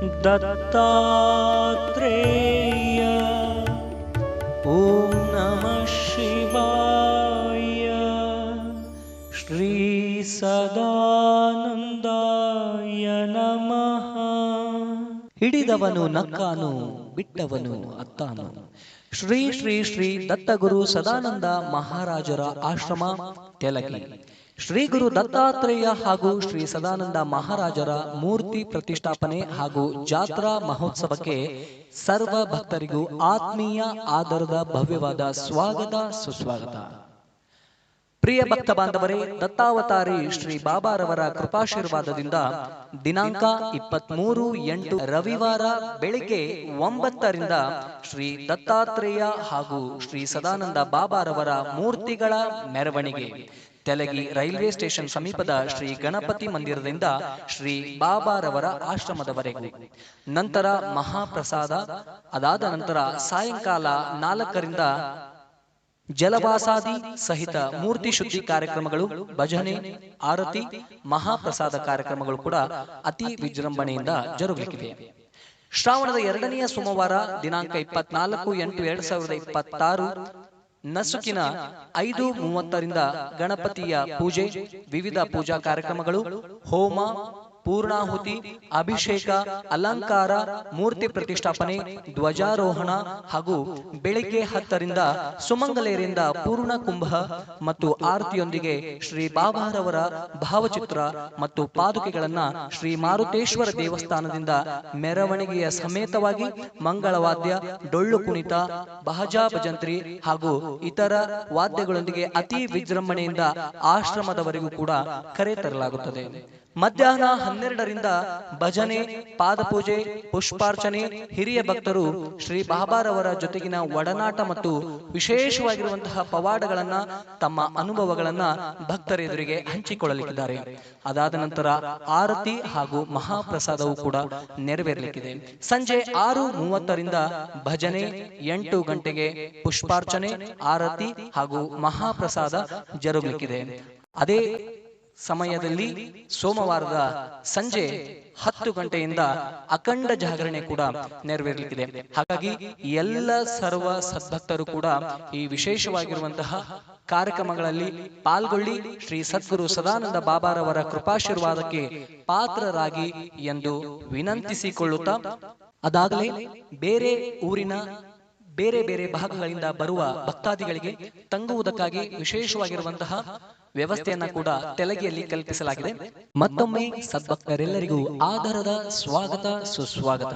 दत्तात्रेय ओम नमः शिवाय श्री सदानंदाय नमः। ಹಿಡಿದವನು ನಕ್ಕಾನು ಬಿಟ್ಟವನು ಅತ್ತಾನು. ಶ್ರೀ ಶ್ರೀ ಶ್ರೀ ದತ್ತಗುರು ಸದಾನಂದ ಮಹಾರಾಜರ ಆಶ್ರಮ ತೆಲಗಿ. ಶ್ರೀ ಗುರು ದತ್ತಾತ್ರೇಯ ಹಾಗೂ ಶ್ರೀ ಸದಾನಂದ ಮಹಾರಾಜರ ಮೂರ್ತಿ ಪ್ರತಿಷ್ಠಾಪನೆ ಹಾಗೂ ಜಾತ್ರಾ ಮಹೋತ್ಸವಕ್ಕೆ ಸರ್ವ ಭಕ್ತರಿಗೂ ಆತ್ಮೀಯ ಆದರದ ಭವ್ಯವಾದ ಸ್ವಾಗತ ಸುಸ್ವಾಗತ. ಪ್ರಿಯ ಭಕ್ತ ಬಾಂಧವರೇ, ದತ್ತಾವತಾರಿ ಶ್ರೀ ಬಾಬಾರವರ ಕೃಪಾಶೀರ್ವಾದದಿಂದ ದಿನಾಂಕ 23/8 ರವಿವಾರ ಬೆಳಿಗ್ಗೆ 9ರಿಂದ ಶ್ರೀ ದತ್ತಾತ್ರೇಯ ಹಾಗೂ ಶ್ರೀ ಸದಾನಂದ ಬಾಬಾರವರ ಮೂರ್ತಿಗಳ ಮೆರವಣಿಗೆ ತೆಲಗಿ ರೈಲ್ವೆ ಸ್ಟೇಷನ್ ಸಮೀಪದ ಶ್ರೀ ಗಣಪತಿ ಮಂದಿರದಿಂದ ಶ್ರೀ ಬಾಬಾರವರ ಆಶ್ರಮದವರೆಗೂ. ನಂತರ ಮಹಾಪ್ರಸಾದ, ಅದಾದ ನಂತರ ಸಾಯಂಕಾಲ 4ರಿಂದ ಜಲವಾಸಾದಿ ಸಹಿತ ಮೂರ್ತಿ ಶುದ್ಧಿ ಕಾರ್ಯಕ್ರಮಗಳು, ಭಜನೆ, ಆರತಿ, ಮಹಾಪ್ರಸಾದ ಕಾರ್ಯಕ್ರಮಗಳು ಕೂಡ ಅತಿ ವಿಜೃಂಭಣೆಯಿಂದ ಜರುಗಲಿವೆ. ಶ್ರಾವಣದ 2ನೇ ಸೋಮವಾರ ದಿನಾಂಕ 24/8/2026 ನಸುಕಿನ 5:30ರಿಂದ ಗಣಪತಿಯ ಪೂಜೆ, ವಿವಿಧ ಪೂಜಾ ಕಾರ್ಯಕ್ರಮಗಳು, ಹೋಮ, ಪೂರ್ಣಾಹುತಿ, ಅಭಿಷೇಕ, ಅಲಂಕಾರ, ಮೂರ್ತಿ ಪ್ರತಿಷ್ಠಾಪನೆ, ಧ್ವಜಾರೋಹಣ ಹಾಗೂ ಬೆಳಿಗ್ಗೆ 10ರಿಂದ ಸುಮಂಗಲೆಯರಿಂದ ಪೂರ್ಣ ಕುಂಭ ಮತ್ತು ಆರತಿಯೊಂದಿಗೆ ಶ್ರೀ ಬಾಬಾರವರ ಭಾವಚಿತ್ರ ಮತ್ತು ಪಾದುಕೆಗಳನ್ನ ಶ್ರೀ ಮಾರುತೇಶ್ವರ ದೇವಸ್ಥಾನದಿಂದ ಮೆರವಣಿಗೆಯ ಸಮೇತವಾಗಿ ಮಂಗಳವಾದ್ಯ, ಡೊಳ್ಳು ಕುಣಿತ, ಬಹಜಾ ಭಜಂತ್ರಿ ಹಾಗೂ ಇತರ ವಾದ್ಯಗಳೊಂದಿಗೆ ಅತಿ ವಿಜೃಂಭಣೆಯಿಂದ ಆಶ್ರಮದವರೆಗೂ ಕೂಡ ಕರೆತರಲಾಗುತ್ತದೆ. ಮಧ್ಯಾಹ್ನ 12ರಿಂದ ಭಜನೆ, ಪಾದಪೂಜೆ, ಪುಷ್ಪಾರ್ಚನೆ, ಹಿರಿಯ ಭಕ್ತರು ಶ್ರೀ ಬಾಬಾರವರ ಜೊತೆಗಿನ ಒಡನಾಟ ಮತ್ತು ವಿಶೇಷವಾಗಿರುವಂತಹ ಪವಾಡಗಳನ್ನ, ತಮ್ಮ ಅನುಭವಗಳನ್ನ ಭಕ್ತರ ಎದುರಿಗೆ ಹಂಚಿಕೊಳ್ಳಲಿಕ್ಕಿದ್ದಾರೆ. ಅದಾದ ನಂತರ ಆರತಿ ಹಾಗೂ ಮಹಾಪ್ರಸಾದವು ಕೂಡ ನೆರವೇರಲಿಕ್ಕಿದೆ. ಸಂಜೆ 6:30ರಿಂದ ಭಜನೆ, 8 ಗಂಟೆಗೆ ಪುಷ್ಪಾರ್ಚನೆ, ಆರತಿ ಹಾಗೂ ಮಹಾಪ್ರಸಾದ ಜರುಗಲಿಕ್ಕಿದೆ. ಅದೇ ಸಮಯದಲ್ಲಿ ಸೋಮವಾರದ ಸಂಜೆ 10 ಗಂಟೆಯಿಂದ ಅಖಂಡ ಜಾಗರಣೆ ಕೂಡ ನೆರವೇರಲಿಕ್ಕಿದೆ. ಹಾಗಾಗಿ ಎಲ್ಲ ಸರ್ವ ಸದ್ಭಕ್ತರು ಕೂಡ ಈ ವಿಶೇಷವಾಗಿರುವಂತಹ ಕಾರ್ಯಕ್ರಮಗಳಲ್ಲಿ ಪಾಲ್ಗೊಳ್ಳಿ, ಶ್ರೀ ಸದ್ಗುರು ಸದಾನಂದ ಬಾಬಾರವರ ಕೃಪಾಶೀರ್ವಾದಕ್ಕೆ ಪಾತ್ರರಾಗಿ ಎಂದು ವಿನಂತಿಸಿಕೊಳ್ಳುತ್ತಾ, ಅದಾಗಲೇ ಬೇರೆ ಊರಿನ ಬೇರೆ ಬೇರೆ ಭಾಗಗಳಿಂದ ಬರುವ ಭಕ್ತಾದಿಗಳಿಗೆ ತಂಗುವುದಕ್ಕಾಗಿ ವಿಶೇಷವಾಗಿರುವಂತಹ ವ್ಯವಸ್ಥೆಯನ್ನ ಕೂಡ ತೆಲಗಿಯಲ್ಲಿ ಕಲ್ಪಿಸಲಾಗಿದೆ. ಮತ್ತೊಮ್ಮೆ ಸದ್ಭಕ್ತರೆಲ್ಲರಿಗೂ ಆದರದ ಸ್ವಾಗತ ಸುಸ್ವಾಗತ.